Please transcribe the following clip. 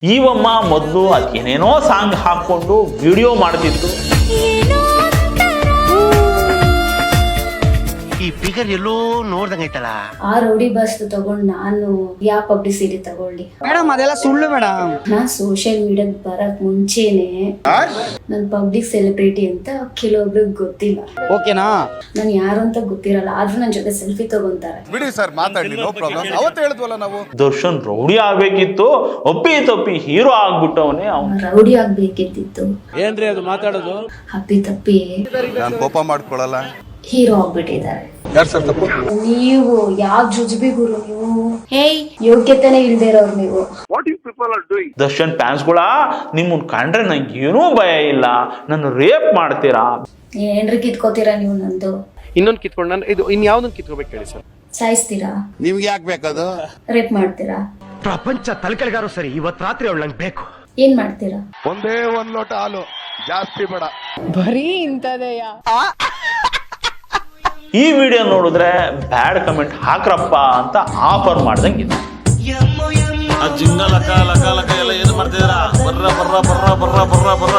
ಈವಮ್ಮ ಮೊದಲು ಅದೇನೇನೋ ಸಾಂಗ್ ಹಾಕೊಂಡು ವಿಡಿಯೋ ಮಾಡ್ತಿತ್ತು. ಈ ಫಿಗರ್ ಎಲ್ಲೋ ನೋಡ್ದಂಗೈತಲ್ಲ. ಆ ರೌಡಿ ಬಸ್ ತಗೊಂಡ್ ನಾನು ಯಾವ ಪಬ್ಲಿಸಿಟಿ ತಗೊಳ್ಳಿ ಮೇಡಮ್? ಅದೆಲ್ಲ ಸುಳ್ಳು ಮೇಡಮ್. ನಾನ್ ಸೋಷಿಯಲ್ ಮೀಡಿಯಾಕ್ ಬರಕ್ ಮುಂಚೆನೆ ನನ್ ಪಬ್ಲಿಕ್ ಸೆಲೆಬ್ರಿಟಿ ಅಂತ ಕೆಲವೊಬ್ರಿಗೆ ಗೊತ್ತಿಲ್ಲ. ಓಕೆನಾ? ನಾನ್ ಯಾರು ಅಂತ ಗೊತ್ತಿರಲ್ಲ, ಆದ್ರೂ ನನ್ ಜೊತೆ ಸೆಲ್ಫಿ ತಗೊಂತಾರೆ. ಬಿಡಿ ಸರ್, ಮಾತಾಡ್ಲಿ, ನೋ ಪ್ರಾಬ್ಲಮ್. ಅವತ್ತು ಹೇಳಿದ್ವಲ್ಲ ನಾವು. ದರ್ಶನ್ ರೌಡಿ ಆಗ್ಬೇಕಿತ್ತು, ಒಪ್ಪಿ ತಪ್ಪಿ ಹೀರೋ ಆಗ್ಬಿಟ್ಟವನೇ ಅವ್ನು. ರೌಡಿ ಆಗ್ಬೇಕಿತ್ತು, ಏನ್ರಿ ಅದು ಮಾತಾಡೋದು? ಅಪ್ಪಿ ತಪ್ಪಿ ನಾನು ಕೋಪ ಮಾಡ್ಕೊಳಲ್ಲ. ಹೀರೋ ಆಗ್ಬಿಟ್ಟಿದ್ದಾರೆ. ಯಾರು ಸರ್ ತಪ್ಪು? ನೀವು ಯಾವ ಜುಜುಬಿ ಗುರು ನೀವು? ಹೇಯ್, ಯೋಗ್ಯತೆನೆ ಇಲ್ದೇ ಇರೋರು ನೀವು. ದರ್ಶನ್ ಫ್ಯಾನ್ಸ್ಗಳ ನಿಮ್ಮನ್ ಕಂಡ್ರೆ ನಂಗೆ ಏನೂ ಭಯ ಇಲ್ಲ, ನನ್ನ ರೇಪ್ ಮಾಡ್ತೀರಾ, ಏನ್ರಿ ಕಿತ್ಕೋತೀರಾ ನೀವು ನಂದು? ಇನ್ನೊಂದು ಕಿತ್ಕೊಂಡು ನಾನು ಇದು ಇನ್ಯಾವ್ದೊಂದು ಕಿತ್ಕೋಬೇಕು ಹೇಳಿ ಸರ್. ಸಾಯಿಸ್ತೀರಾ? ನಿಮ್ಗೆ ಯಾಕೆ ಬೇಕದು? ರೇಪ್ ಮಾಡ್ತೀರಾ? ಪ್ರಪಂಚ ತಲೆಕೆಳಗಾರು ಸರಿ, ಇವತ್ ರಾತ್ರಿ ಅವಳು ನಂಗೆ ಬೇಕು. ಏನ್ ಮಾಡ್ತೀರಾ? ಒಂದೇ ಒಂದ್ ಲೋಟ ಹಾಲು, ಜಾಸ್ತಿ ಬೇಡ. ಬರೀ ಇಂಥದೆಯ. ಈ ವಿಡಿಯೋ ನೋಡಿದ್ರೆ ಬ್ಯಾಡ್ ಕಮೆಂಟ್ ಹಾಕ್ರಪ್ಪ ಅಂತ ಆಫರ್ ಮಾಡ್ದಂಗಿದೆ. ಜಿಂಗ ಲಕ ಲಕ ಲಕ ಎಲ್ಲ ಏನು ಮಾಡ್ತಿದ್ದೀರಾ? ಬರ್ರ ಬರ್ರ ಬರ್ರ ಬರ್ರ ಬರ್ರ ಬರ್ರ.